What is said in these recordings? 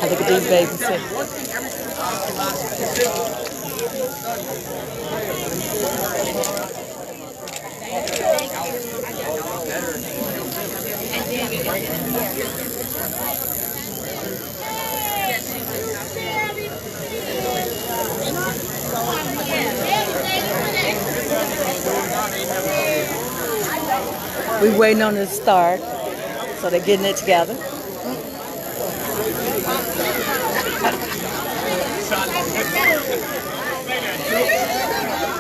Look at these babies here. We waiting on it to start, so they're getting it together.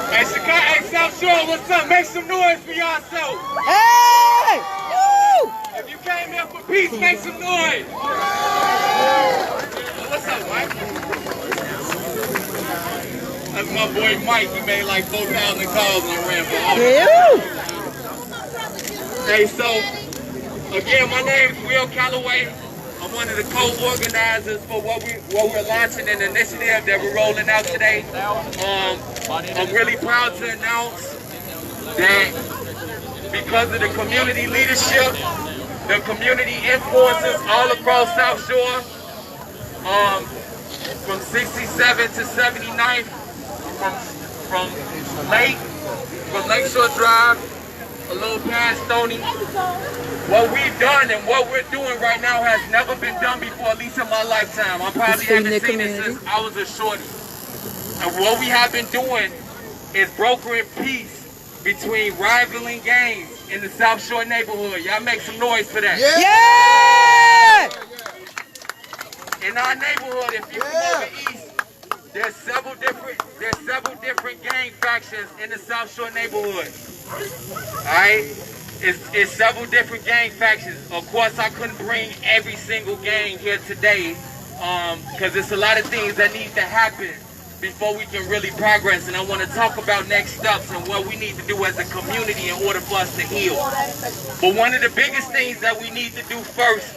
Hey, Chicago, hey, South Shore, what's up? Make some noise for yourself. Hey! Woo! If you came here for peace, make some noise. What's up, Mike? That's my boy Mike. He made like 4,000 calls and I ran for office. Hey, so, again, my name is Calloway. I'm one of the co-organizers for what we're launching, an initiative that we're rolling out today. I'm really proud to announce that because of the community leadership, the community influences all across South Shore, from 67th to 79th, from Lakeshore Drive, a little past Stony. What we've done and what we're doing right now has never been done before, at least in my lifetime. I probably haven't seen it since I was a shorty. And what we have been doing is brokering peace between rivaling gangs in the South Shore neighborhood. Y'all make some noise for that. Yeah! In our neighborhood, if you come over east, there's several different gang factions in the South Shore neighborhood. Alright? It's several different gang factions. Of course, I couldn't bring every single gang here today because there's a lot of things that need to happen before we can really progress. And I want to talk about next steps and what we need to do as a community in order for us to heal. But one of the biggest things that we need to do first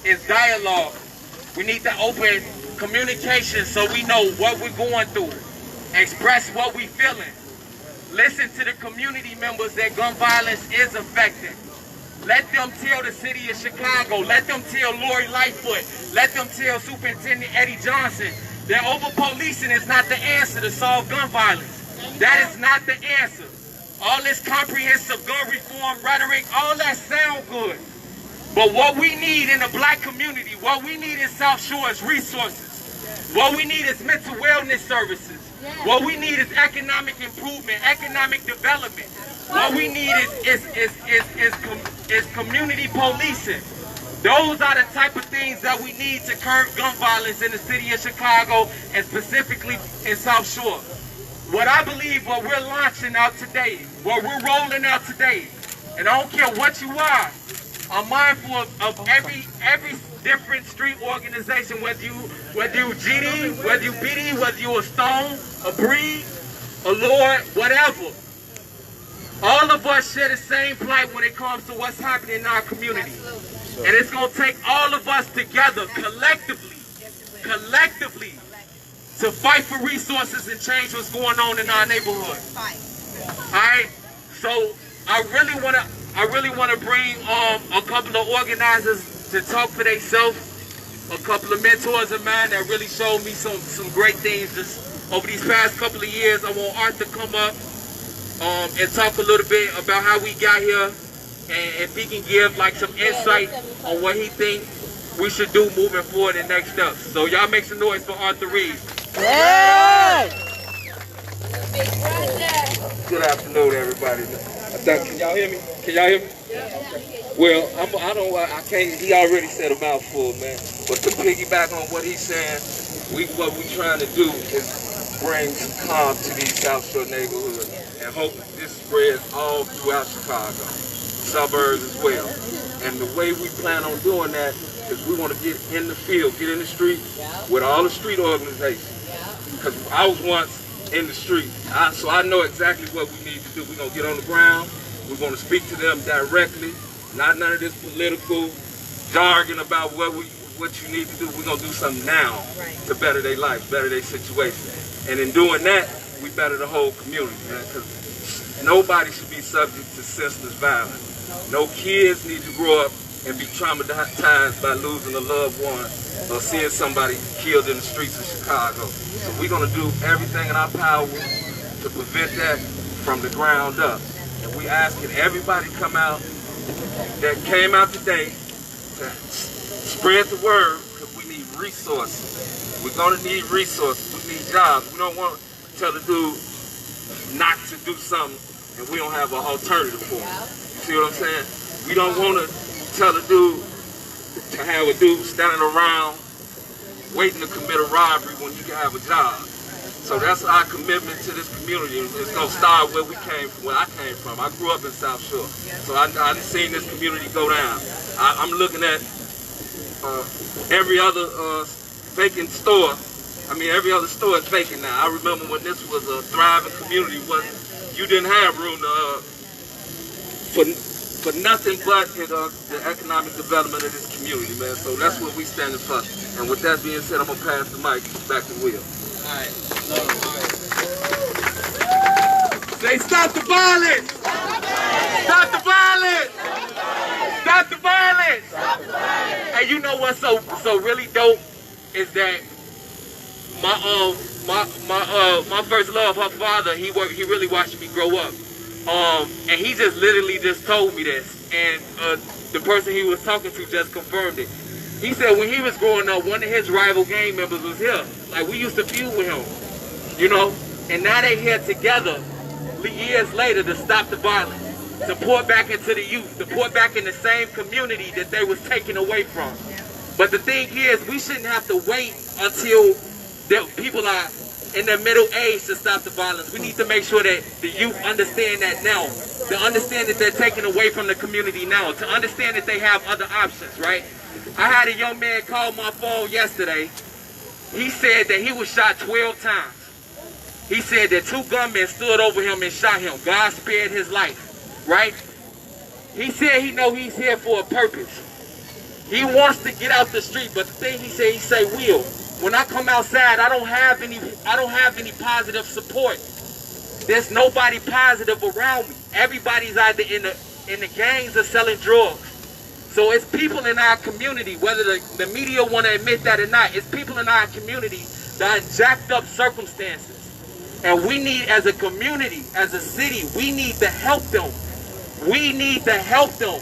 is dialogue. We need to open communication so we know what we're going through. Express what we're feeling. Listen to the community members that gun violence is affecting. Let them tell the city of Chicago. Let them tell Lori Lightfoot. Let them tell Superintendent Eddie Johnson that over-policing is not the answer to solve gun violence. That is not the answer. All this comprehensive gun reform rhetoric, all that sound good. But what we need in the black community, what we need in South Shore is resources. What we need is mental wellness services. What we need is economic improvement, economic development. What we need is community policing. Those are the type of things that we need to curb gun violence in the city of Chicago and specifically in South Shore. What I believe, what we're launching out today, what we're rolling out today, and I don't care what you are, I'm mindful of every different street organization, whether you GD, whether you BD, whether you a Stone, a Breed, a Lord, whatever. All of us share the same plight when it comes to what's happening in our community. And it's going to take all of us together, collectively, to fight for resources and change what's going on in our neighborhood. All right? So I really want to bring a couple of organizers to talk for themselves, a couple of mentors of mine that really showed me some great things just over these past couple of years. I want Art to come up and talk a little bit about how we got here, and if he can give like some insight on what he thinks we should do moving forward in next steps. So y'all make some noise for Arthur Reed. Yeah! Good afternoon, everybody. Can y'all hear me? Can y'all hear me? Well, I can't, he already said a mouthful, man. But to piggyback on what he's saying, what we're trying to do is bring some calm to these South Shore neighborhoods and hope that this spreads all throughout Chicago, suburbs as well. And the way we plan on doing that is we want to get in the field, get in the street with all the street organizations. Because I was once in the street, so I know exactly what we need to do. We're going to get on the ground. We're going to speak to them directly. Not none of this political jargon about what you need to do. We're going to do something now to better their life, better their situation. And in doing that, we better the whole community, man, because nobody should be subject to senseless violence. No kids need to grow up and be traumatized by losing a loved one of seeing somebody killed in the streets of Chicago. So we're going to do everything in our power to prevent that from the ground up. And we asking everybody to come out that came out today to spread the word, because we need resources. We're going to need resources. We need jobs. We don't want to tell the dude not to do something and we don't have an alternative for him. You see what I'm saying? We don't want to tell the dude to have a dude standing around waiting to commit a robbery when he can have a job. So that's our commitment to this community. It's going to start where we came from, where I came from. I grew up in South Shore. So I've seen this community go down. I'm looking at every other vacant store. I mean, every other store is vacant now. I remember when this was a thriving community, when you didn't have room for nothing but the economic development of this community, man. So that's what we standing for. And with that being said, I'm going to pass the mic back to Will. All right. Say, stop the violence! Stop the violence! Stop the violence! And you know what's so really dope is that my first love, her father, he really watched me grow up. And he just literally just told me this, and the person he was talking to just confirmed it. He said when he was growing up, one of his rival gang members was here. Like, we used to feud with him, you know? And now they here together years later to stop the violence, to pour back into the youth, to pour back in the same community that they was taken away from. But the thing is, we shouldn't have to wait until people are in their middle age to stop the violence. We need to make sure that the youth understand that now, to understand that they're taken away from the community now, to understand that they have other options, right? I had a young man call my phone yesterday. He said that he was shot 12 times. He said that 2 gunmen stood over him and shot him. God spared his life, right? He said he know he's here for a purpose. He wants to get out the street, but the thing he said, Will, when I come outside, I don't have any positive support. There's nobody positive around me. Everybody's either in the gangs or selling drugs. So it's people in our community, whether the media want to admit that or not, it's people in our community that are jacked up circumstances. And we need, as a community, as a city, we need to help them. We need to help them.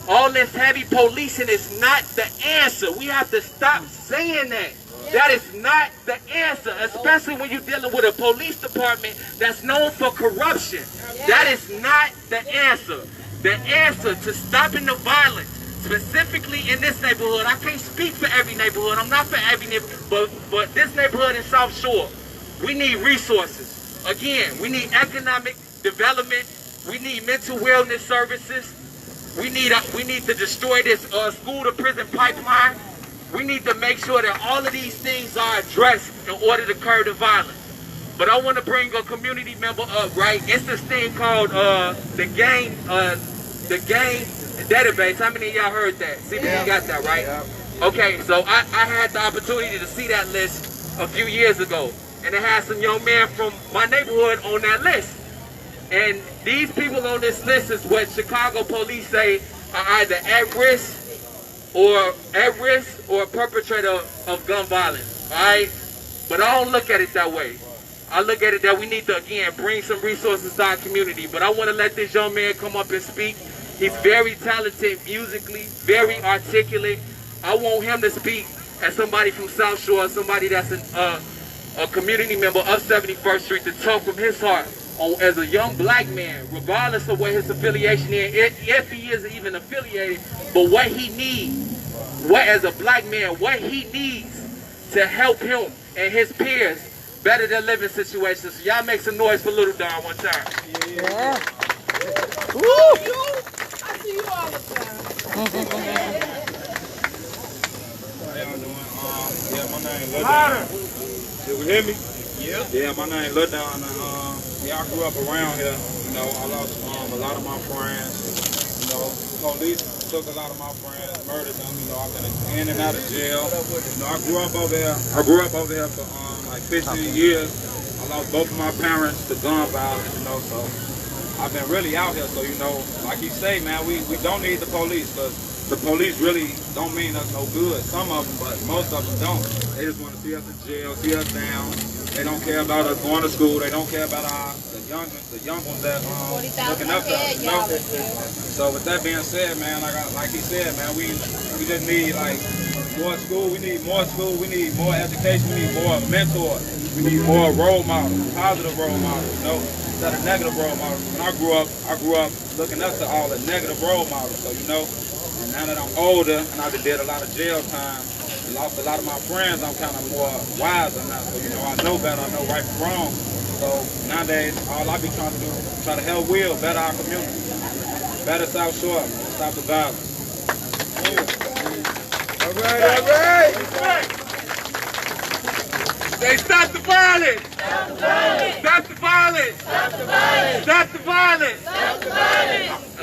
All this heavy policing is not the answer. We have to stop saying that. That is not the answer, especially when you're dealing with a police department that's known for corruption. That is not the answer. The answer to stopping the violence, specifically in this neighborhood, I can't speak for every neighborhood. I'm not for every neighborhood, but this neighborhood in South Shore, we need resources. Again, we need economic development. We need mental wellness services. We need to destroy this school to prison pipeline. We need to make sure that all of these things are addressed in order to curb the violence. But I want to bring a community member up, right? It's this thing called the gang database. How many of y'all heard that? See, you got that, right? Yeah. Okay, so I had the opportunity to see that list a few years ago. And it had some young men from my neighborhood on that list. And these people on this list is what Chicago police say are either at risk or a perpetrator of gun violence, all right? But I don't look at it that way. I look at it that we need to, again, bring some resources to our community. But I want to let this young man come up and speak. He's very talented musically, very articulate. I want him to speak as somebody from South Shore, somebody that's a community member of 71st Street, to talk from his heart as a young black man, regardless of what his affiliation is, if he isn't even affiliated, but what he needs, as a black man, what he needs to help him and his peers better their living situations. So y'all make some noise for Little Don one time. Yeah. Woo! I see you all the time. How y'all doing? Yeah, my name Lil Don. Did we hear me? Yeah. Yeah, my name Lil Don. Yeah, I grew up around here. You know, I lost a lot of my friends. You know, police took a lot of my friends, murdered them. You know, I've been in and out of jail. You know, I grew up over here for like 15 years. I lost both of my parents to gun violence. You know, so I've been really out here. So you know, like you say, man, we don't need the police, because the police really don't mean us no good. Some of them, but most of them don't. They just want to see us in jail, see us down. They don't care about us going to school. They don't care about the young ones that looking up to us. You know? So with that being said, man, like he said, man, we just need like more school. We need more school. We need more education. We need more mentors. We need more role models, positive role models. You know, instead of negative role models. When I grew up looking up to all the negative role models. So you know, and now that I'm older and I did a lot of jail time. Lost a lot of my friends, I'm kind of more wiser now. So, you know, I know better, I know right from wrong. So nowadays, all I be trying to do is try to help Will better our community. Better South Shore, stop the violence. All right. Say stop the violence. Stop the violence. Stop the violence. Stop the violence. Stop the violence. Stop the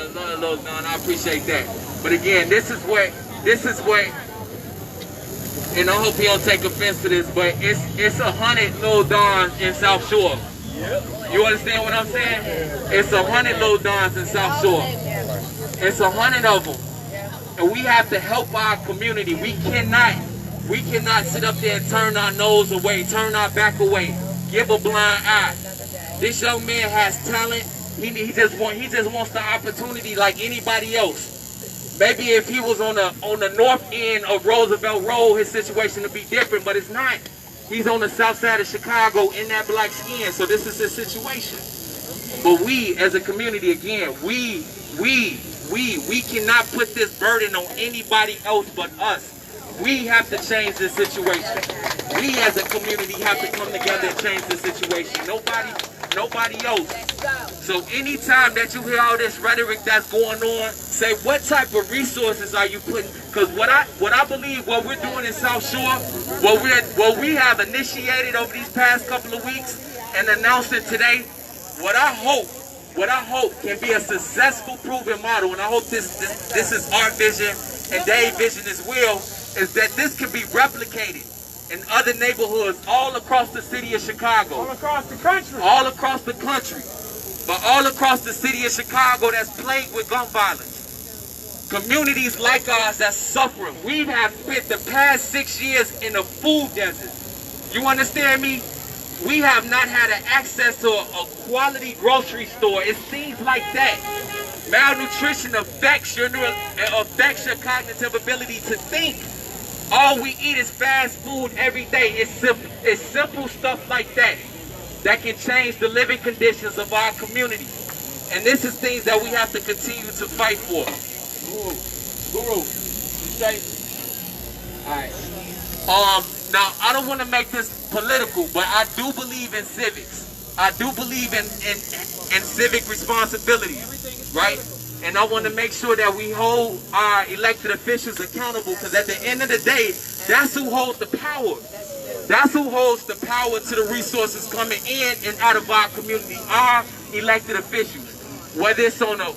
violence. Look, Don, I appreciate that. But again, this is what, and I hope you don't take offense to this, but it's 100 little Dons in South Shore. You understand what I'm saying? It's 100 little Dons in South Shore. It's 100 of them. And we have to help our community. We cannot sit up there and turn our nose away, turn our back away, give a blind eye. This young man has talent. He just wants the opportunity like anybody else. Maybe if he was on the north end of Roosevelt Road, his situation would be different, but it's not. He's on the south side of Chicago in that black skin, so this is his situation. But we, as a community, again, we cannot put this burden on anybody else but us. We have to change this situation. We, as a community, have to come together and change this situation. Nobody else. So anytime that you hear all this rhetoric that's going on, say what type of resources are you putting? Because what I believe what we're doing in South Shore, what we have initiated over these past couple of weeks and announcing today, what I hope can be a successful proven model, and I hope this is our vision and Dave's vision as well, is that this can be replicated in other neighborhoods all across the city of Chicago. All across the country. All across the country. But all across the city of Chicago that's plagued with gun violence. Communities like ours that's suffering. We have spent the past 6 years in a food desert. You understand me? We have not had access to a quality grocery store. It's things like that. Malnutrition affects your cognitive ability to think. All we eat is fast food every day. It's simple stuff like that can change the living conditions of our community. And this is things that we have to continue to fight for. Guru, you say? All right. Now, I don't want to make this political, but I do believe in civics. I do believe in civic responsibility, right? And I want to make sure that we hold our elected officials accountable, because at the end of the day, that's who holds the power. That's who holds the power to the resources coming in and out of our community, our elected officials. Whether it's on the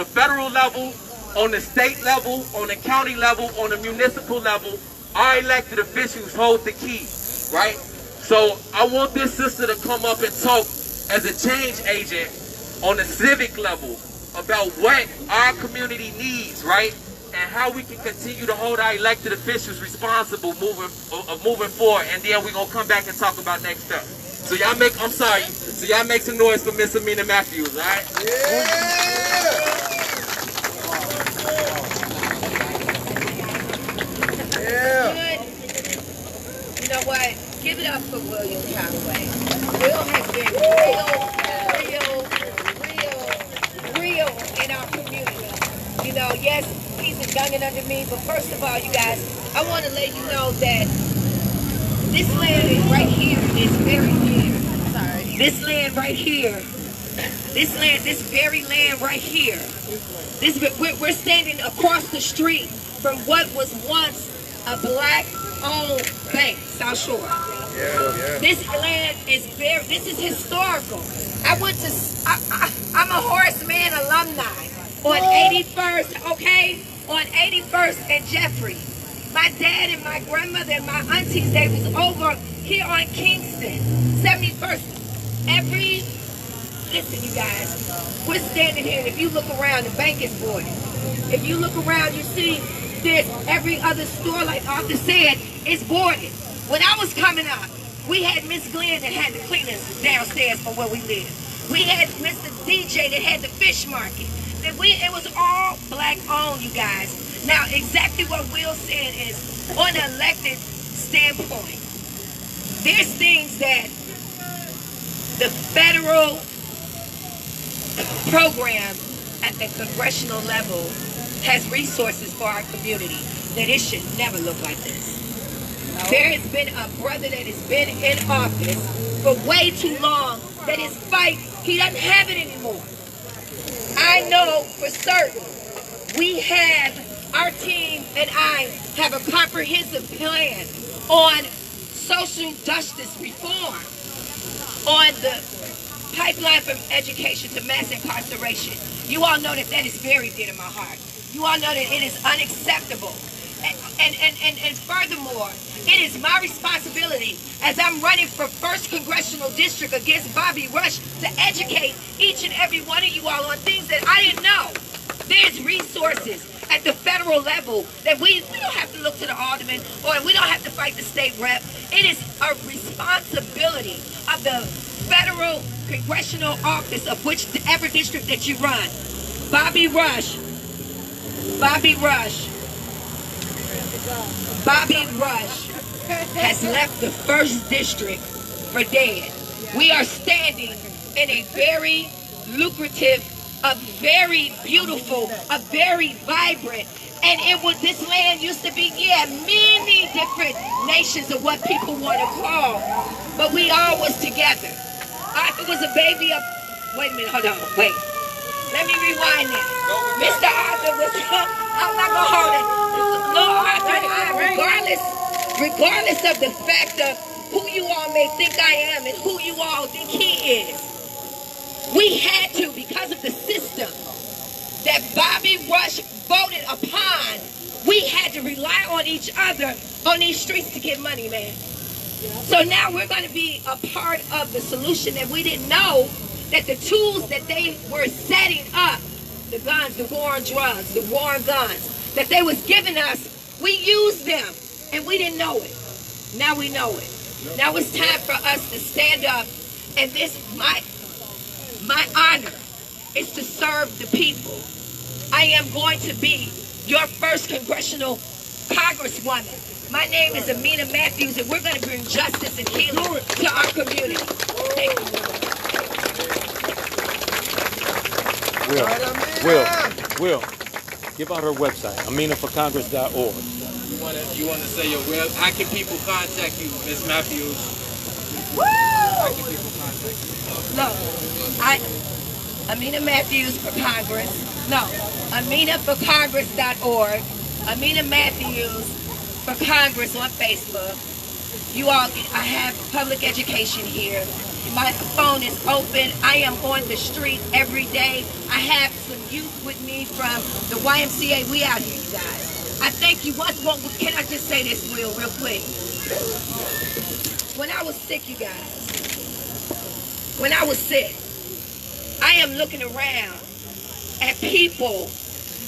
federal level, on the state level, on the county level, on the municipal level, our elected officials hold the key, right? So I want this sister to come up and talk as a change agent on the civic level about what our community needs, right? And how we can continue to hold our elected officials responsible moving forward. And then we're going to come back and talk about next steps. So y'all make some noise for Miss Amina Matthews, all right? Yeah. You know what? Give it up for William Calloway. Will has been real in our community. You know, yes, he's a youngin' under me, but first of all, you guys, I want to let you know that this land right here is very dear. Sorry. This land right here, this very land right here, we're standing across the street from what was once a black-owned bank, South Shore. Yeah. This land is this is historical. I'm a Horace Mann alumni on 81st, okay? On 81st and Jeffery. My dad and my grandmother and my aunties, they was over here on Kingston, 71st. Listen you guys, we're standing here and if you look around, the bank is void. If you look around, you see there's every other store, like Arthur said, is boarded. When I was coming up, we had Miss Glenn that had the cleaners downstairs for where we live. We had Mr. DJ that had the fish market. It was all black owned, you guys. Now, exactly what Will said is, on an elected standpoint, there's things that the federal program at the congressional level has resources for our community, that it should never look like this. No. There has been a brother that has been in office for way too long that his fight, he doesn't have it anymore. I know for certain we have, our team and I have a comprehensive plan on social justice reform, on the pipeline from education to mass incarceration. You all know that that is very dear to my heart. You all know that it is unacceptable. And furthermore, it is my responsibility as I'm running for 1st Congressional District against Bobby Rush to educate each and every one of you all on things that I didn't know. There's resources at the federal level that we don't have to look to the alderman, or we don't have to fight the state rep. It is a responsibility of the federal congressional office of whichever district that you run. Bobby Rush has left the 1st district for dead. We are standing in a very lucrative, a very beautiful, a very vibrant, and this land used to be, many different nations of what people want to call, but we all was together. Arthur was a baby of, wait a minute, hold on, wait. Let me rewind that. Mr. Arthur was, I'm not going to hold it. Lord Arthur and I, regardless of the fact of who you all may think I am and who you all think he is, we had to, because of the system that Bobby Rush voted upon, we had to rely on each other on these streets to get money, man. So now we're going to be a part of the solution that we didn't know, that the tools that they were setting up, the guns, the war on drugs, the war on guns, that they was giving us, we used them and we didn't know it. Now we know it. Now it's time for us to stand up, and this, my honor is to serve the people. I am going to be your 1st congressional congresswoman. My name is Amina Matthews, and we're going to bring justice and healing to our community. Thank you. Will, give out her website, aminaforcongress.org. You want to say your web? How can people contact you, Ms. Matthews? Woo! How can people contact you? Look, Amina Matthews for Congress. No, aminaforcongress.org. Amina Matthews for Congress on Facebook. You all, I have public education here. My phone is open. I am on the street every day. I have some youth with me from the YMCA. We out here, you guys. I thank you. Can I just say this, Will, real quick? When I was sick, you guys, when I was sick, I am looking around at people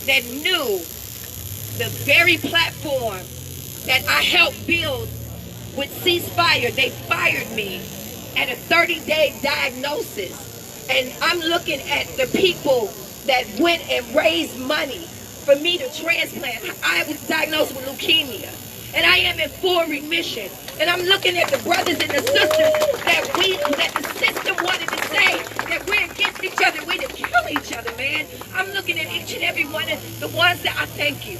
that knew the very platform that I helped build with Ceasefire. They fired me at a 30-day diagnosis. And I'm looking at the people that went and raised money for me to transplant. I was diagnosed with leukemia, and I am in full remission. And I'm looking at the brothers and the sisters that the system wanted to say that we're against each other, we're to kill each other, man. I'm looking at each and every one of the ones that I thank you.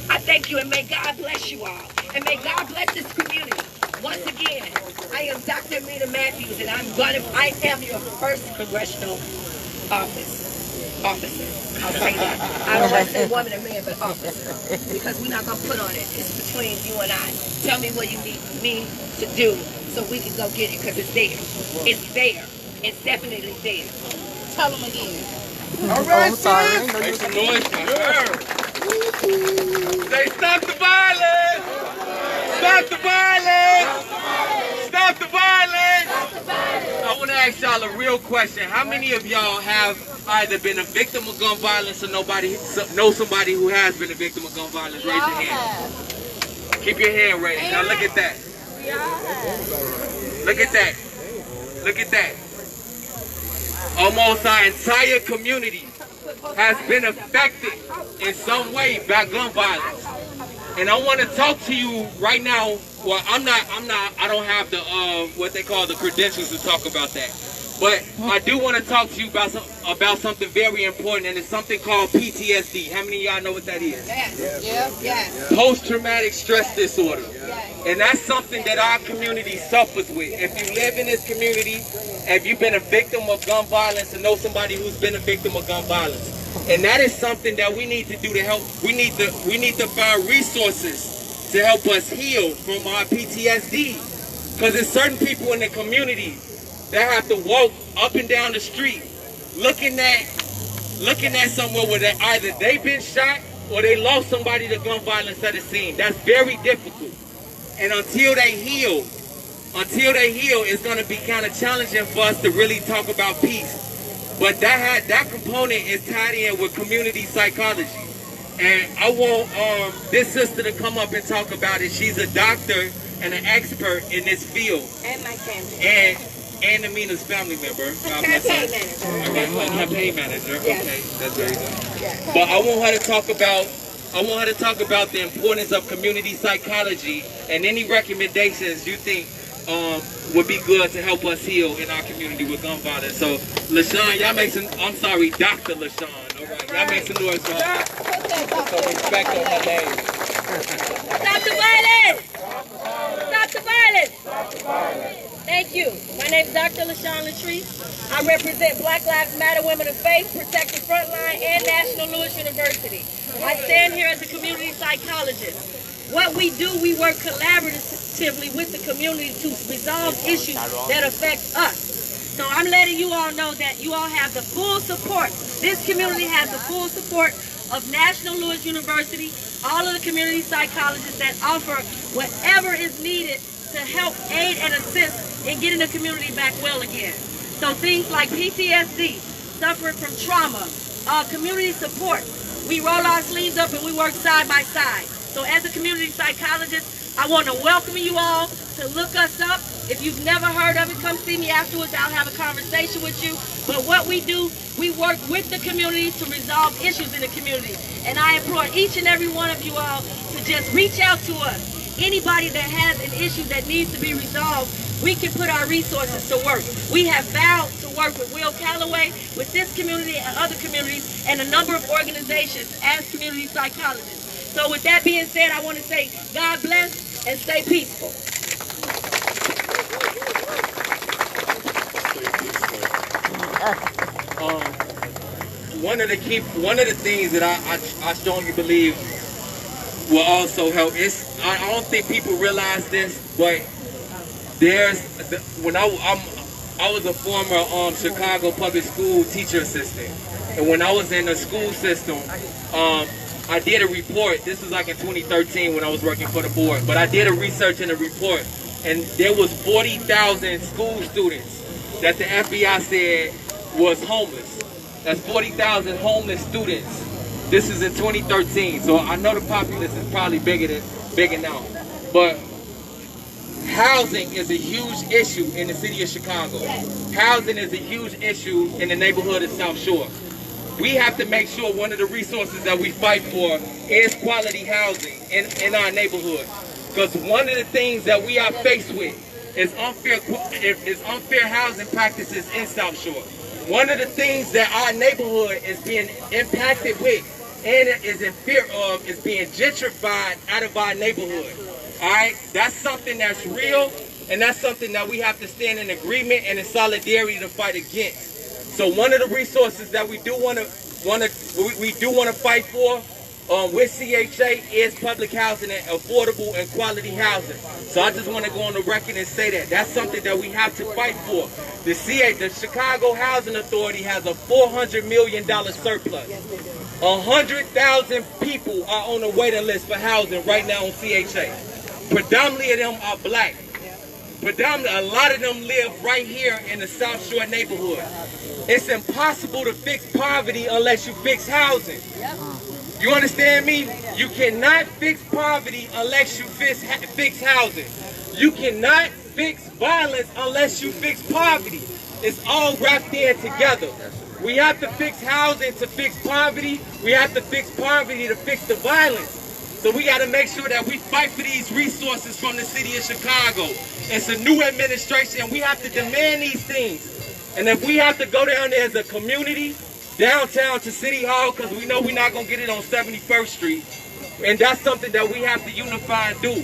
I thank you, and may God bless you all. And may God bless this community. Once again, I am Dr. Amina Matthews, and I am your 1st congressional officer. I'll say that. I don't want to say woman or man, but officer. Because we're not going to put on it. It's between you and I. Tell me what you need me to do so we can go get it, because it's there. It's there. It's definitely there. Tell them again. All right, I'm sorry. I sis. didn't know Make you some could- noise. Say stop the violence. Stop the violence. Stop Stop the violence! I want to ask y'all a real question. How many of y'all have either been a victim of gun violence or know somebody who has been a victim of gun violence? Raise your hand. Keep your hand raised. Now look at that. Look at that. Look at that. Almost our entire community has been affected in some way by gun violence. And I want to talk to you right now. Well, I don't have the, what they call the credentials to talk about that. But I do want to talk to you about something very important, and it's something called PTSD. How many of y'all know what that is? Yes. Post-traumatic stress disorder. And that's something that our community suffers with. If you live in this community, have you been a victim of gun violence or know somebody who's been a victim of gun violence? And that is something that we need to do to help. We need to find resources to help us heal from our PTSD. Because there's certain people in the community that have to walk up and down the street looking at somewhere where either they've been shot or they lost somebody to gun violence at the scene. That's very difficult. And until they heal, it's going to be kind of challenging for us to really talk about peace. But that component is tied in with community psychology. And I want this sister to come up and talk about it. She's a doctor and an expert in this field. And my family. And Amina's family member. Campaign manager. Okay, campaign manager. Yes. Okay, that's very good. Yes. But I want her to talk about the importance of community psychology and any recommendations you think would be good to help us heal in our community with gun violence. So, LaShawn, y'all make some, I'm sorry, Dr. LaShawn, all right? Y'all make some noise for her. Some respect on her name. Stop the violence! Stop the violence! Thank you. My name is Dr. LaShawn Latrice. I represent Black Lives Matter Women of Faith, Protect the Frontline, and National Lewis University. I stand here as a community psychologist. What we do, we work collaboratively with the community to resolve issues that affect us. So I'm letting you all know that you all have the full support. This community has the full support of National Lewis University, all of the community psychologists that offer whatever is needed to help aid and assist in getting the community back well again. So things like PTSD, suffering from trauma, community support. We roll our sleeves up and we work side by side. So as a community psychologist, I want to welcome you all to look us up. If you've never heard of it, come see me afterwards. I'll have a conversation with you. But what we do, we work with the community to resolve issues in the community. And I implore each and every one of you all to just reach out to us. Anybody that has an issue that needs to be resolved, we can put our resources to work. We have vowed to work with Calloway, with this community and other communities, and a number of organizations as community psychologists. So with that being said, I want to say God bless and stay peaceful. One of the things that I strongly believe will also help is, I don't think people realize this, but when I was a former Chicago public school teacher assistant, and when I was in the school system, I did a report. This was like in 2013 when I was working for the board, but I did a research in a report, and there was 40,000 school students that the FBI said was homeless. That's 40,000 homeless students. This is in 2013, so I know the populace is probably bigger now. But housing is a huge issue in the city of Chicago. Housing is a huge issue in the neighborhood of South Shore. We have to make sure one of the resources that we fight for is quality housing in our neighborhood. Because one of the things that we are faced with is unfair housing practices in South Shore. One of the things that our neighborhood is being impacted with and is in fear of is being gentrified out of our neighborhood. All right, that's something that's real, and that's something that we have to stand in agreement and in solidarity to fight against. So one of the resources that we do want to fight for with CHA is public housing and affordable and quality housing. So I just want to go on the record and say that that's something that we have to fight for. The Chicago Housing Authority has a $400 million surplus. 100,000 people are on the waiting list for housing right now on CHA. Predominantly of them are black. predominantly, a lot of them live right here in the South Shore neighborhood. It's impossible to fix poverty unless you fix housing. You understand me? You cannot fix poverty unless you fix housing. You cannot fix violence unless you fix poverty. It's all wrapped in together. We have to fix housing to fix poverty. We have to fix poverty to fix the violence. So we got to make sure that we fight for these resources from the city of Chicago. It's a new administration, and we have to demand these things. And if we have to go down there as a community, downtown to City Hall, because we know we're not going to get it on 71st Street, and that's something that we have to unify and do.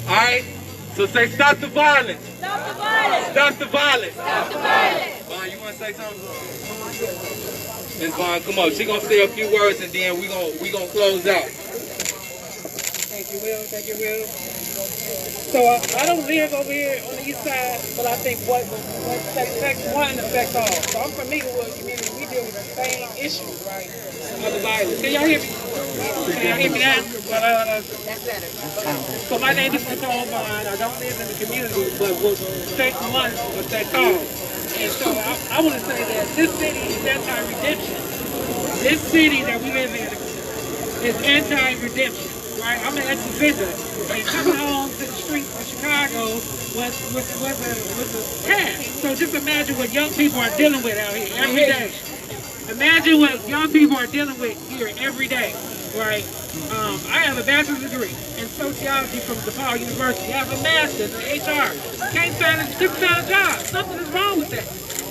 All right? So say, stop the violence. Stop the violence. Stop the violence. Stop the violence. Vaughn, you want to say something? Ms. Vaughn, come on. She's going to say a few words, and then we gonna close out. Thank you, Will. Thank you, Will. So I don't live over here on the east side, but I think what affects one affects all. So I'm from Minglewood community. We deal with the same issue, right? Of the violence. Can y'all hear me? Can y'all hear me now? That's better. So my name is Nicole Vaughn. I don't live in the community, but what affects one affects all. And so I want to say that this city is anti-redemption. This city that we live in is anti-redemption. Right? I'm an ex-offender, and coming home to the streets of Chicago was a task. So just imagine what young people are dealing with out here every day. Imagine what young people are dealing with here every day, right? I have a bachelor's degree in sociology from DePaul University. I have a master's in HR. Couldn't find a job. Something is wrong with that.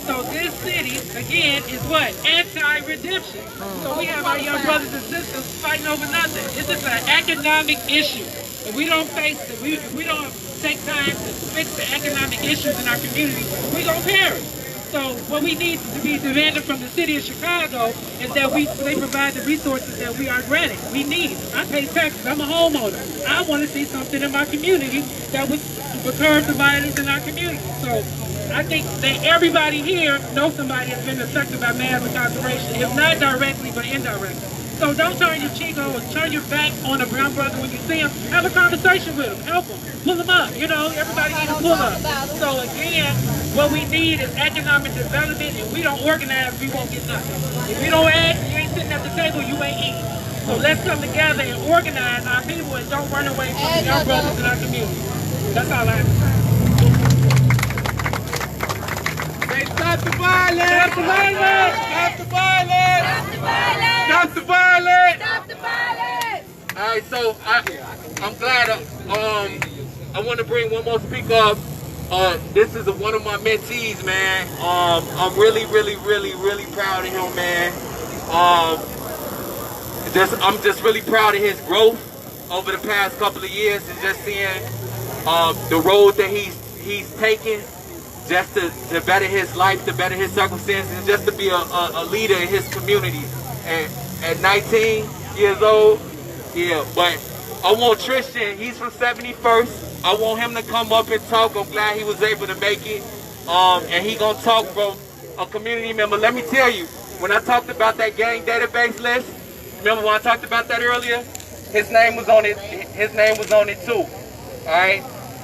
So this city, again, is what? Anti-redemption. So we have our young brothers and sisters fighting over nothing. It's just an economic issue. If we don't face it, if we don't take time to fix the economic issues in our community, we're going to perish. So what we need to be demanding from the city of Chicago is that they provide the resources that we are granted. We need. I pay taxes. I'm a homeowner. I want to see something in my community that would curb the violence in our community. So I think that everybody here knows somebody has been affected by mass incarceration, if not directly, but indirectly. So don't turn your cheek on, turn your back on a brown brother when you see him. Have a conversation with him, help him, pull him up. You know, everybody needs to pull up. So again, what we need is economic development. If we don't organize, we won't get nothing. If you don't ask, you ain't sitting at the table, you ain't eating. So let's come together and organize our people and don't run away from the young brothers in our community. That's all I have to say. Stop the violence! Stop the violence! Stop the violence! Stop the violence! Stop the violence! Stop the violence! All right, so I'm glad. I want to bring one more speaker up. This is one of my mentees, man. I'm really proud of him, man. I'm just really proud of his growth over the past couple of years, and just seeing the road that he's taken. Just to better his life, to better his circumstances, just to be a leader in his community. And at 19 years old, yeah, but I want Tristan, he's from 71st. I want him to come up and talk. I'm glad he was able to make it. And he gonna talk from a community member. Let me tell you, when I talked about that gang database list, remember when I talked about that earlier? His name was on it. His name was on it too. All right,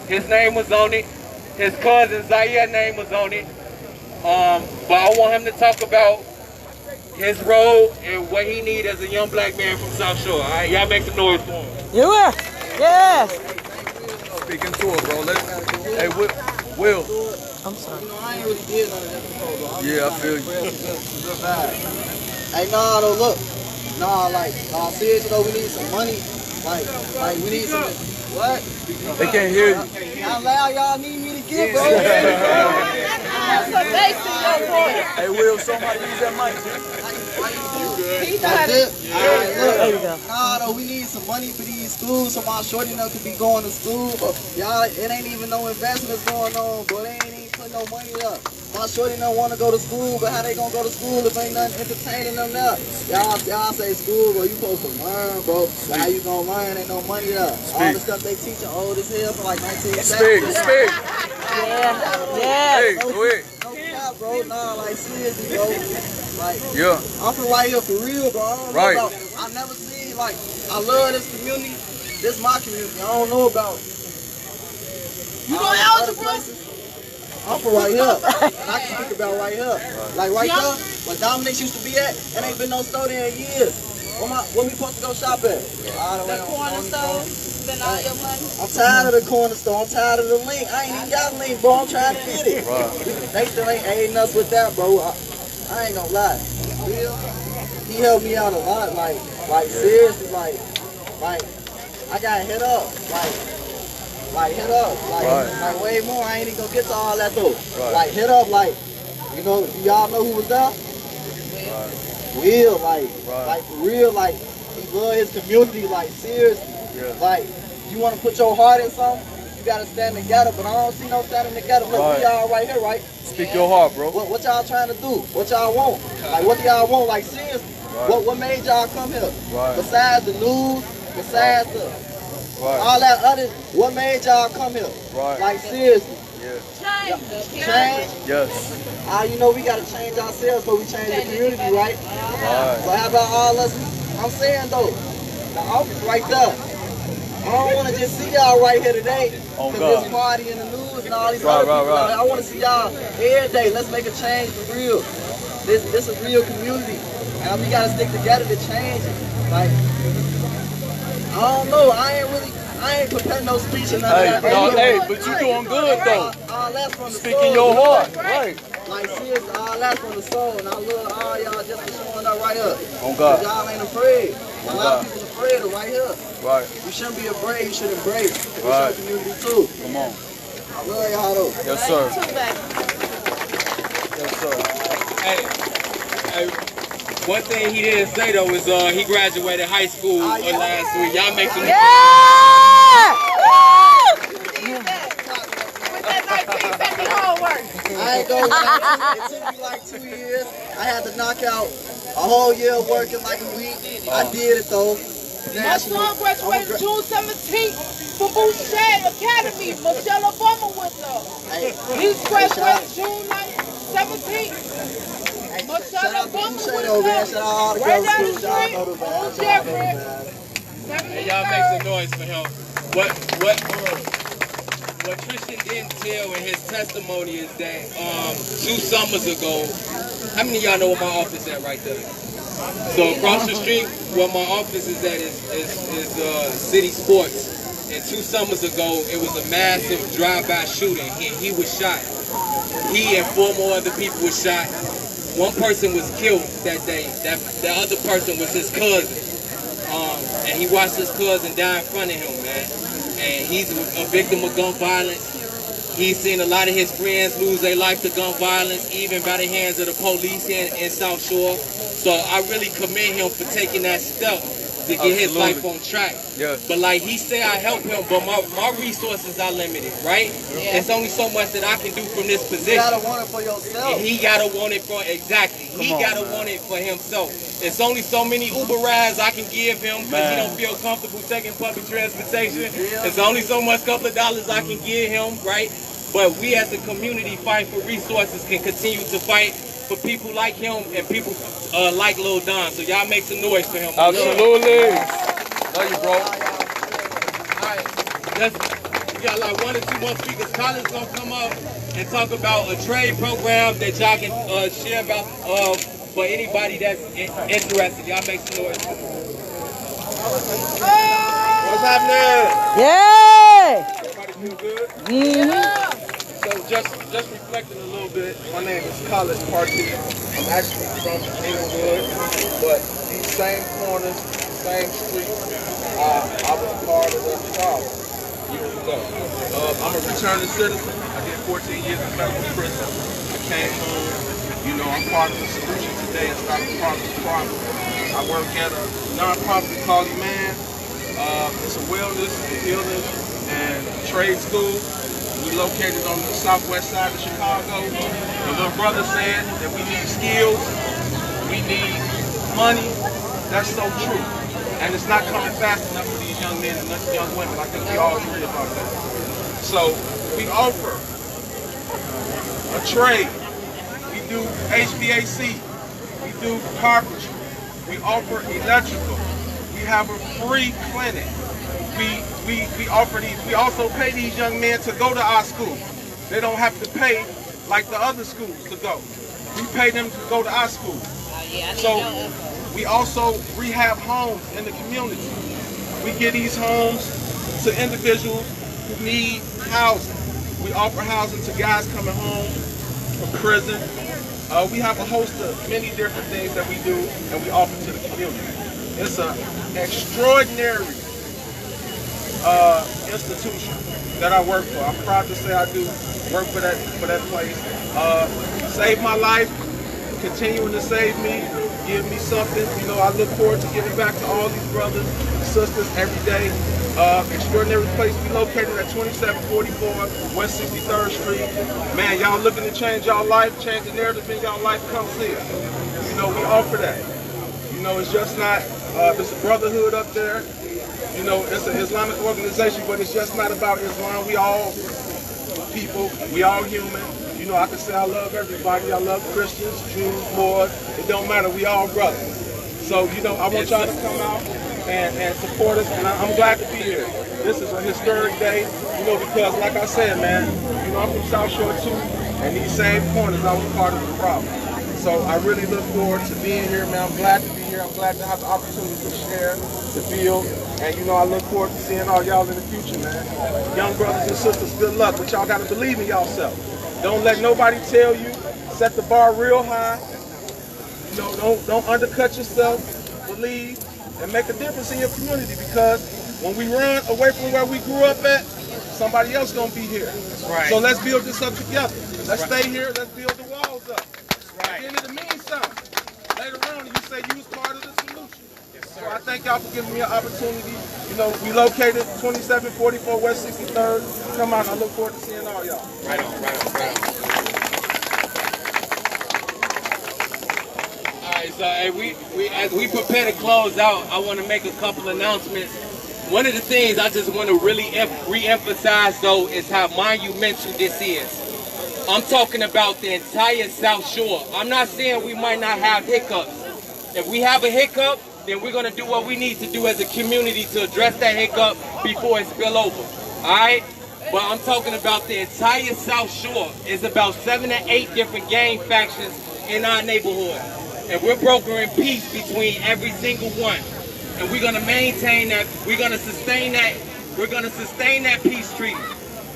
his name was on it. His cousin Zaire's name was on it. But I want him to talk about his role and what he needs as a young black man from South Shore. All right, y'all make some noise for him. You will. Yes. Speaking to it, bro. Hey, Will. I'm sorry. You know, I ain't really did none of that before, though. Yeah, I feel you. Good vibe. Hey, nah, though, look. Nah, seriously, though, we need some money. Like, we need some... What? They can't hear you. How loud y'all need me to get, bro? That's some bass in your voice. Hey, Will, somebody use that mic. He got it. Alright, look. There you go. Nah, though, we need some money for these schools so my shorty enough could be going to school. But y'all, it ain't even no investments going on, bro. They ain't even putting no money up. My shorty don't want to go to school, but how they gonna go to school if ain't nothing entertaining them there? Y'all say school, bro, you supposed to learn, bro. But how you gonna learn? Ain't no money up. All the stuff they teaching old as hell for like 1970. Speak. Yeah. Hey, go ahead. No cap, bro. Nah, like seriously, bro. Like, Yeah. I'm from right here for real, bro. I don't know Right. about, I never seen, like, I love this community. This my community. I don't know about. You going algebra? places. I'm from right here. And I can speak about right here. Like right there, where Dominic's used to be at, and ain't been no store there in years. Where we supposed to go shop at? The corner store. Spend all your money. I'm tired of the corner store. I'm tired of the link. I ain't even got a link, bro. I'm trying to get it. They still ain't aiding us with that, bro. I ain't gonna lie. He helped me out a lot. Like seriously, like I got hit up. Like hit up. Like way more. I ain't even gonna get to all that though. Like hit up. Like, you know, do y'all know who was there? Will, like for real, like he love his community, like seriously. Like, you want to put your heart in something, you gotta stand together. But I don't see no standing together. Look, we all right here, right? Speak your heart, bro. What y'all trying to do? What y'all want? Like, what do y'all want? Like seriously, what made y'all come here? Besides the news, besides the all that other, what made y'all come here? Like seriously. Change? Yes. You know we gotta change ourselves so we change the community, right? But how about all us? I'm saying though, the office right there. I don't want to just see y'all right here today because this party in the news and all these other people. I want to see y'all every day. Let's make a change for real. This a real community, and we gotta stick together to change it. Like, I don't know. I ain't preparing no speech or nothing. Hey, but you doing good though. All that's from the Speaking soul. your heart, right? Like seriously, all that's from the soul, and I love all y'all just for showing up right here. On God. Y'all ain't afraid. A lot of people afraid of right here. Right. You shouldn't be afraid. You should embrace. It's your community too. Come on. I love y'all though. Yes, sir. Yes, sir. Hey, one thing he didn't say though is he graduated high school last week. Y'all make some. I ain't gonna lie, it took me like 2 years. I had to knock out a whole year of work in like a week. I did it though. My son graduated June 17th from Boucher Academy. Michelle Obama was there. He graduated June 17th. Michelle Obama was there. Right down the street on Jeffery. Hey, y'all make some noise for him. What Tristan didn't tell in his testimony is that 2 summers ago, how many of y'all know where my office is at right there? So across the street where my office is at is City Sports. And 2 summers ago, it was a massive drive-by shooting. He was shot. He and 4 more other people were shot. 1 person was killed that day. The other person was his cousin. And he watched his cousin die in front of him, man. And he's a victim of gun violence. He's seen a lot of his friends lose their life to gun violence, even by the hands of the police in South Shore. So I really commend him for taking that step to get his life on track. But like he said, I help him, but my resources are limited, right? It's only so much that I can do from this position. You gotta want it for yourself. And he gotta want it for, exactly. He gotta want it for himself. It's only so many Uber rides I can give him because he don't feel comfortable taking public transportation. It's only so much couple of dollars I can give him, right? But we as a community fight for resources can continue to fight for people like him and people like Lil Don. So y'all make some noise for him. Absolutely. Love you, bro. Alright, we got like 1 or 2 more speakers. Colin's gonna come up and talk about a trade program that y'all can share about for anybody that's interested. Y'all make some noise. What's happening? Yeah! Everybody feel good? Mm-hmm. So just reflecting a little bit, my name is College Party. I'm actually from Inglewood, but these same corners, same streets, I was part of the trial years ago. I'm a returning citizen. I did 14 years in federal prison. I came home. You know, I'm part of the solution today instead of part of the problem. I work at a nonprofit called Man. It's a wellness, illness, and trade school. We're located on the southwest side of Chicago. The little brother said that we need skills, we need money. That's so true. And it's not coming fast enough for these young men and young women. I think we all agree about that. So we offer a trade. We do HVAC. We do carpentry. We offer electrical. We have a free clinic. We offer these. We also pay these young men to go to our school. they don't have to pay like the other schools to go. We pay them to go to our school. So we also rehab homes in the community. We give these homes to individuals who need housing. We offer housing to guys coming home from prison. We have a host of many different things that we do and we offer to the community. It's an extraordinary institution that I work for. I'm proud to say I do work for that place. Saved my life, continuing to save me, give me something. You know, I look forward to giving back to all these brothers and sisters every day. Extraordinary place. We located at 2744 West 63rd Street. Man, y'all looking to change y'all life, change the narrative in y'all life, come see us. You know, we offer that. You know, it's just not, there's a brotherhood up there. You know, it's an Islamic organization, but it's just not about Islam. We all people, we all human. You know, I can say I love everybody. I love Christians, Jews, Moors. It don't matter. We all brothers. So, you know, I want y'all to come out and support us, and I'm glad to be here. This is a historic day, you know, because like I said, man, you know, I'm from South Shore too, and these same corners, I was part of the problem. So I really look forward to being here, man. I'm glad to be here. I'm glad to have the opportunity to share, to build, and you know, I look forward to seeing all y'all in the future, man. Young brothers and sisters, good luck, but y'all gotta believe in yourself. Don't let nobody tell you, set the bar real high. You know, don't undercut yourself, believe, and make a difference in your community, because when we run away from where we grew up at, somebody else gonna be here. Right. So let's build this up together. Let's stay here, let's build the walls up. Right. And then it'll mean something. Later on, you say you was part of the solution. Yes, sir. So I thank y'all for giving me an opportunity. You know, we located 2744 West 63rd. Come on, I look forward to seeing all y'all. Right on, right on, right on. So as we prepare to close out, I want to make a couple announcements. One of the things I just want to really re-emphasize, though, is how monumental this is. I'm talking about the entire South Shore. I'm not saying we might not have hiccups. If we have a hiccup, then we're going to do what we need to do as a community to address that hiccup before it spill over. All right? But I'm talking about the entire South Shore. It's about 7 to 8 different gang factions in our neighborhood. And we're brokering peace between every single one. And we're going to maintain that. We're going to sustain that. We're going to sustain that peace treaty.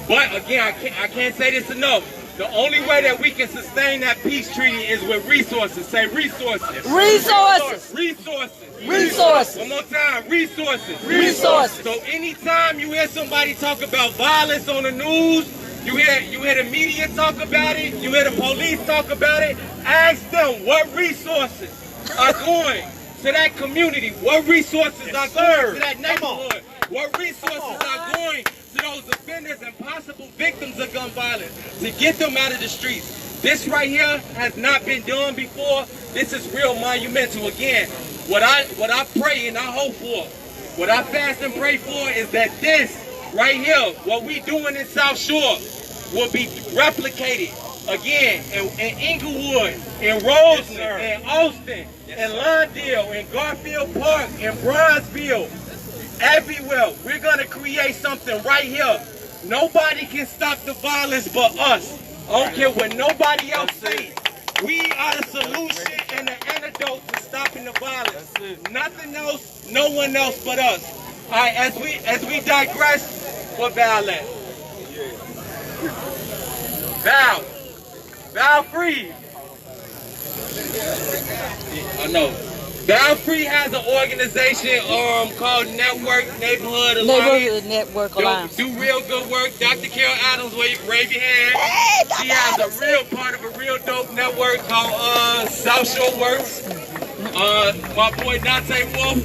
But again, I can't say this enough. The only way that we can sustain that peace treaty is with resources. Say resources. Resources. Resources. Resources. One more time. Resources. Resources. So anytime you hear somebody talk about violence on the news, you hear the media talk about it, you hear the police talk about it, ask them what resources are going to that community, what resources are going to that neighborhood, what resources are going to those offenders and possible victims of gun violence to get them out of the streets. This right here has not been done before. This is real monumental. Again, what I pray and I hope for, what I fast and pray for is that this right here, what we doing in South Shore, will be replicated again in Inglewood, in Roseland, in Austin, in Lawndale, in Garfield Park, in Bronzeville, everywhere. We're going to create something right here. Nobody can stop the violence but us. I don't care what nobody else says. We are the solution and the antidote to stopping the violence. Nothing else, no one else but us. All right, as we digress, what Val at? Val Free. I know. Val Free has an organization called Neighborhood Network Alliance. Do real good work. Dr. Carol Adams, wave your hand. She has a real part of a real dope network called South Shore Works. My boy Dante Wolf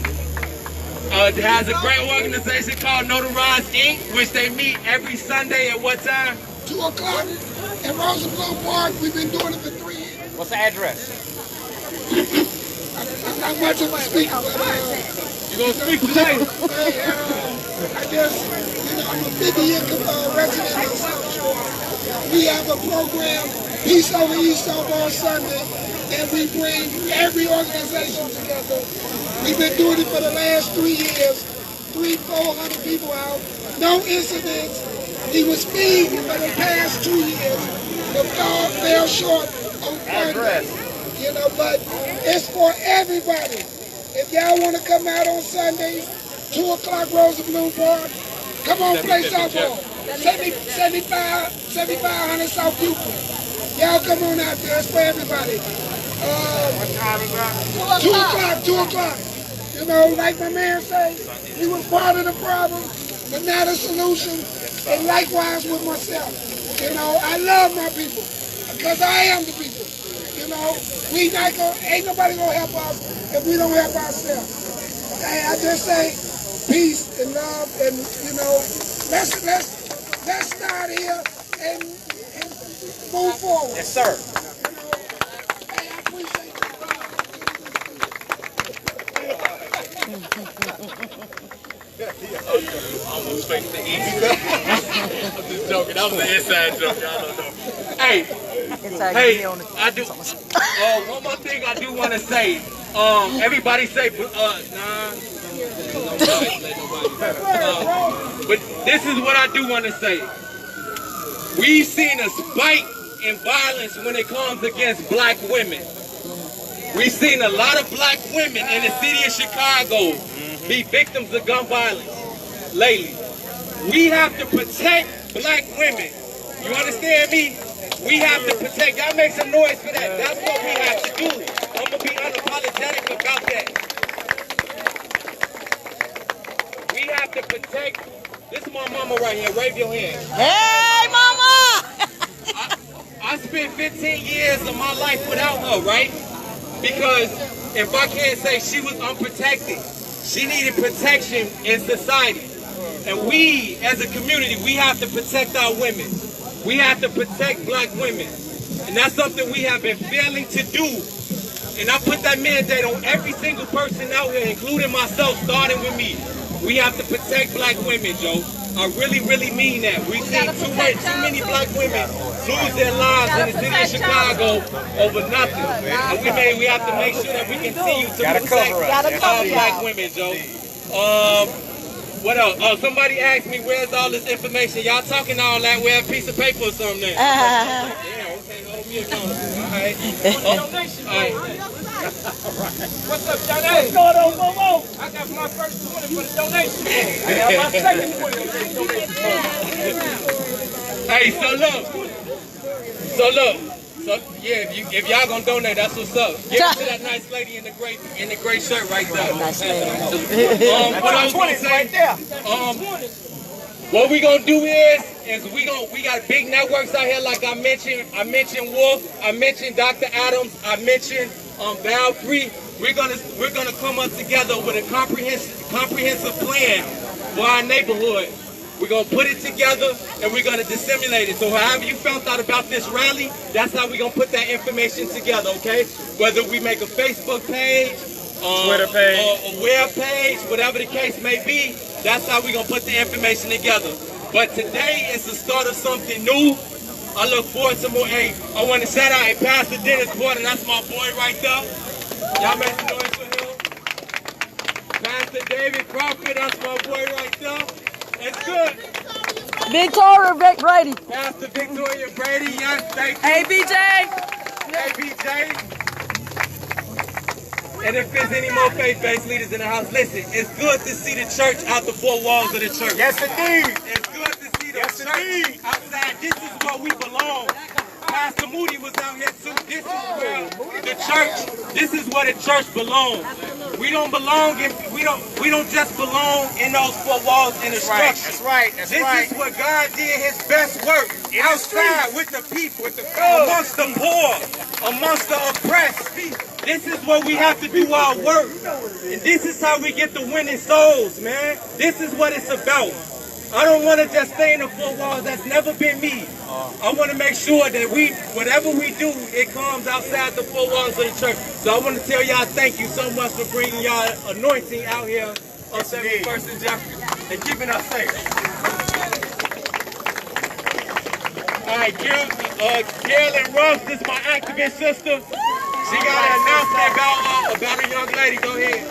has a great organization called Notarized Inc., which they meet every Sunday at what time? 2 o'clock at Rosenblum Park. We've been doing it for 3 years. What's the address? I'm not much of a speaker, but you gonna speak today? I guess, you know, I'm a 50-year resident of South Shore. We have a program, Peace Over East on Sunday, and we bring every organization together. We've been doing it for the last 3 years. 300-400 people out. No incidents. He was speeding for the past 2 years. fell short on funding. You know, but it's for everybody. If y'all want to come out on Sundays, 2 o'clock Rosa Blue Park, come on, play softball. 7,500 South Houston. Y'all come on out there. It's for everybody. 2 o'clock. You know, like my man say, he was part of the problem, but not a solution. And likewise with myself. You know, I love my people because I am the people. You know, ain't nobody gonna help us if we don't help ourselves. Hey, I just say peace and love, and you know, let's start here and move forward. Yes, sir. Hey, I appreciate Almost faked the east. I'm just joking. That was an inside joke. Y'all don't know. Hey, I do. One more thing I do want to say. Everybody say, but this is what I do want to say. We've seen a spike in violence when it comes against black women. We've seen a lot of black women in the city of Chicago be victims of gun violence lately. We have to protect black women. You understand me? We have to protect. Y'all make some noise for that. That's what we have to do. I'm going to be unapologetic about that. We have to protect. This is my mama right here. Wave your hand. Hey, mama! I spent 15 years of my life without her, right? Because if I can't say she was unprotected, she needed protection in society. And we, as a community, we have to protect our women. We have to protect black women. And that's something we have been failing to do. And I put that mandate on every single person out here, including myself, starting with me. We have to protect black women, Joe. I really, really mean that. We've seen too many black women lose their lives in the city of Chicago over nothing. And we have to make sure that we continue to protect our black women, Joe. What else? Oh, somebody asked me where's all this information. Y'all talking all that? We have a piece of paper or something there. Yeah, okay, hold me accountable. All right. All right. What's up, Johnny? What's going on, Momo? I got my first 20 for the donation. I got my second 20 for the donation. Hey, so look. So yeah, if y'all gonna donate, that's what's up. Give it to that nice lady in the gray shirt right there. Nice lady. What I was gonna say, right there. What we gonna do is we got big networks out here. Like I mentioned Wolf, I mentioned Dr. Adams, I mentioned Val Free. We're gonna come up together with a comprehensive plan for our neighborhood. We're going to put it together and we're going to disseminate it. So however you found out about this rally, that's how we're going to put that information together, okay? Whether we make a Facebook page, Twitter page, a web page, whatever the case may be, that's how we're going to put the information together. But today is the start of something new. I look forward to more. Hey, I want to shout out Pastor Dennis Porter. That's my boy right there. Y'all make some noise for him. Pastor David Crawford, that's my boy right there. It's good. Victoria Brady. Pastor Victoria Brady, yes, thank you. Hey, BJ. Hey, BJ. And if there's any more faith-based leaders in the house, listen, it's good to see the church out the 4 walls of the church. Yes, indeed. It's good to see the church outside. This is where we belong. Pastor Moody was out here too. This is where the church, this is where the church belongs. We don't belong in, we don't just belong in those 4 walls in the structure. That's right. This is where God did his best work. Outside with the people, amongst the poor, amongst the oppressed. This is where we have to do our work. And this is how we get the winning souls, man. This is what it's about. I don't want to just stay in the 4 walls. That's never been me. I want to make sure that whatever we do, it comes outside the 4 walls of the church. So I want to tell y'all thank you so much for bringing y'all anointing out here on 71st and Jeffery and keeping us safe. All right, Carolyn Ruff, this is my activist sister. She got an announcement about a young lady. Go ahead.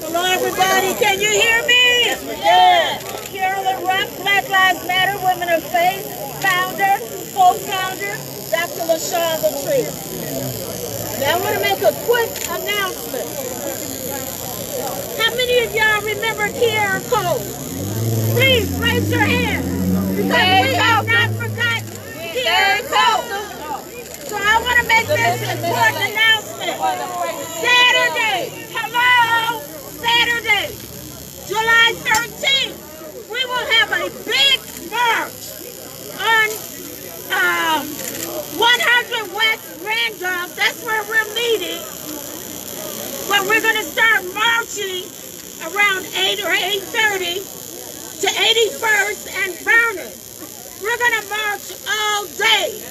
Hello, everybody. Can you hear me? Yes, we can. Carolyn Ruff, Black Lives Matter, Women of Faith, founder, co-founder, Dr. LaShawn Latrice. Now I want to make a quick announcement. How many of y'all remember Kiara Cole? Please raise your hand. Because we have not forgotten Kiara Cole. So I want to make this important announcement. Saturday, hello, Saturday, July 13th, we will have a big march on 100 West Randolph. That's where we're meeting. But we're going to start marching around 8 or 8:30 to 81st and Vernon. We're going to march all day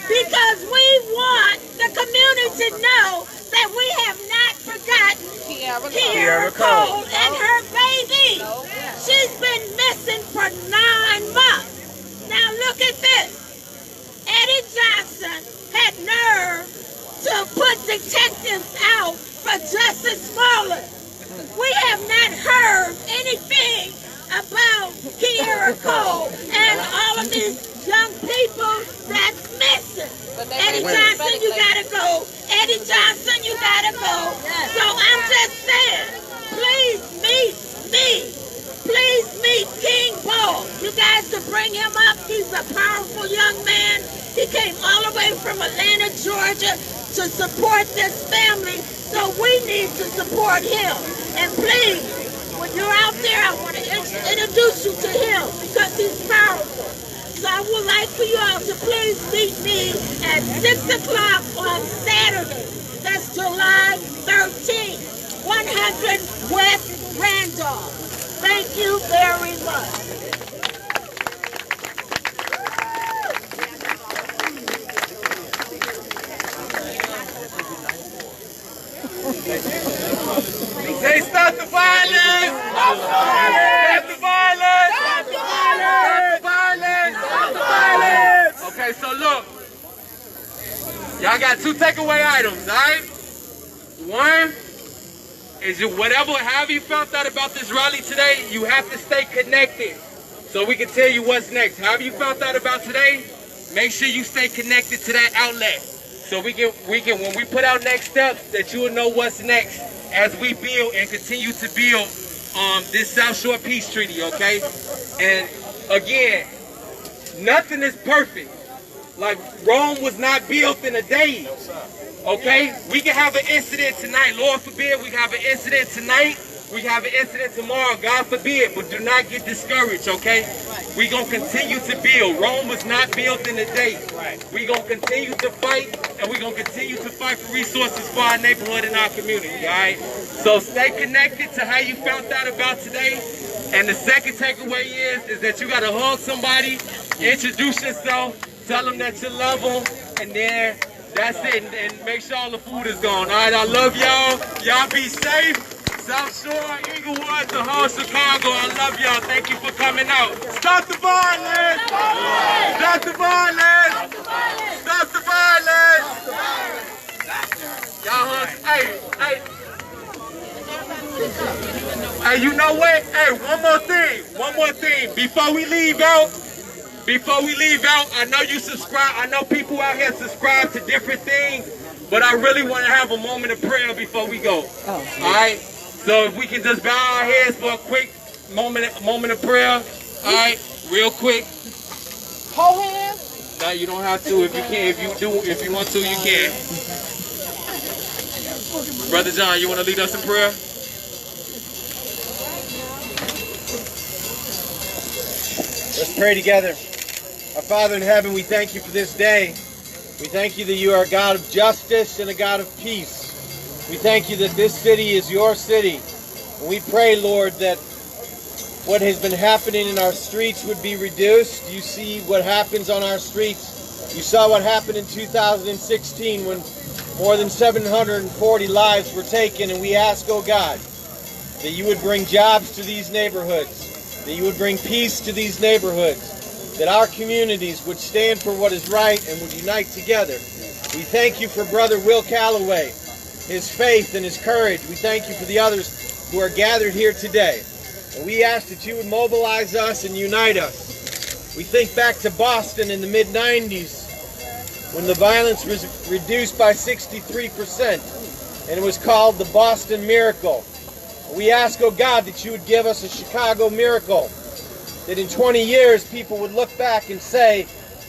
because we want the community to know that we have not forgotten Kiara Cole and her baby. She's been missing for 9 months. Now look at this. Eddie Johnson had nerve to put detectives out for Justice Smollett. We have not heard anything about Kiara Cole and all of these young people that's missing. Eddie Johnson, you gotta go. Eddie Johnson, you gotta go. So I'm just saying, please meet me. Please meet King Ball. You guys could bring him up. He's a powerful young man. He came all the way from Atlanta, Georgia to support this family. So we need to support him. And please, when you're out there, I want to introduce you to him because he's powerful. So I would like for you all to please meet me at 6 o'clock on Saturday. That's July 13th, 100 West Randolph. Thank you very much. Say stop the violence! Stop the violence! Stop the violence! Stop the violence! Stop the violence! Okay, so look. Y'all got 2 takeaway items, alright? One is however you found out about this rally today, you have to stay connected so we can tell you what's next. However you found out about today, make sure you stay connected to that outlet. So we can when we put out next steps, that you will know what's next as we build and continue to build this South Shore Peace Treaty, okay? And again, nothing is perfect. Like Rome was not built in a day, okay? We can have an incident tonight, Lord forbid, we can have an incident tonight, we can have an incident tomorrow, God forbid, but do not get discouraged, okay? We're going to continue to build. Rome was not built in a day. We're going to continue to fight, and we're going to continue to fight for resources for our neighborhood and our community, all right? So stay connected to how you found out about today. And the second takeaway is that you got to hug somebody, introduce yourself, tell them that you love them, and then that's it. And make sure all the food is gone, all right? I love y'all. Y'all be safe. South Shore, Inglewood, the whole Chicago, I love y'all. Thank you for coming out. Stop the violence! Stop the violence! Stop the violence! Y'all, hey, you know what? Hey, one more thing. Before we leave out, I know you subscribe. I know people out here subscribe to different things, but I really want to have a moment of prayer before we go. All right? So if we can just bow our heads for a quick moment of prayer, all right, real quick. Hold hands. No, you don't have to. If you can, if you want to, you can. Brother John, you want to lead us in prayer? Let's pray together. Our Father in heaven, we thank you for this day. We thank you that you are a God of justice and a God of peace. We thank you that this city is your city. And we pray, Lord, that what has been happening in our streets would be reduced. You see what happens on our streets. You saw what happened in 2016 when more than 740 lives were taken. And we ask, oh God, that you would bring jobs to these neighborhoods, that you would bring peace to these neighborhoods, that our communities would stand for what is right and would unite together. We thank you for Brother Will Calloway, his faith and his courage. We thank you for the others who are gathered here today. And we ask that you would mobilize us and unite us. We think back to Boston in the mid-90s when the violence was reduced by 63%, and it was called the Boston Miracle. We ask, oh God, that you would give us a Chicago miracle, that in 20 years people would look back and say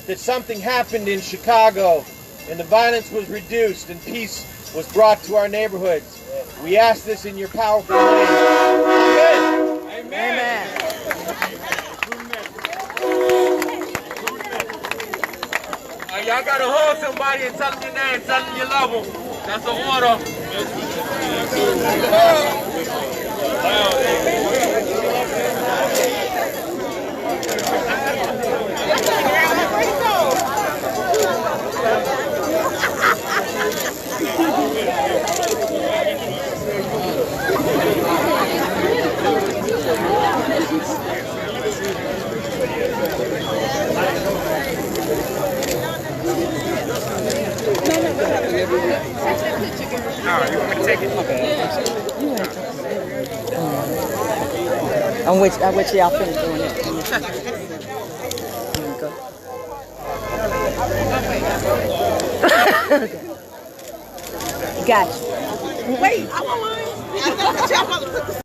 that something happened in Chicago and the violence was reduced and peace was brought to our neighborhoods. We ask this in your powerful name. Amen. Amen. Y'all gotta hold somebody and tell them your name, tell them you love them. That's an order. You want me to take it? I'm with y'all finished doing it. Gotcha. Wait, I want mine.